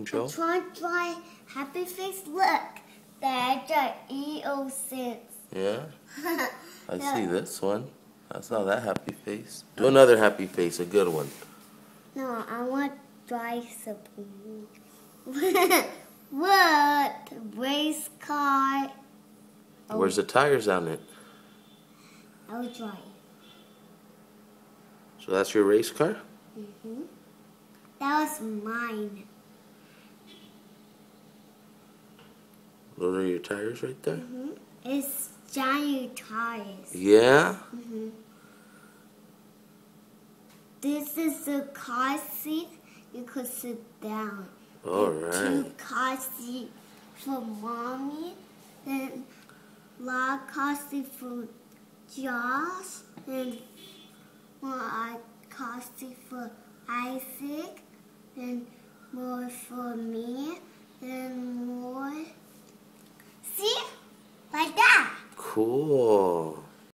Joe? I'm trying to try happy face. Look, there's the EO6. Yeah? I see this one. I saw that happy face. Do another happy face, a good one. No, I want to try something. What? Race car. Oh, Where's the tires on it? I will try. So that's your race car? That was mine. Those are your tires right there? It's giant tires. Yeah? This is the car seat. You could sit down. Alright. Two car seat for mommy. Then one car seat for Josh. And one car seat for Isaac. And more for me. And more. See? Like that. Cool.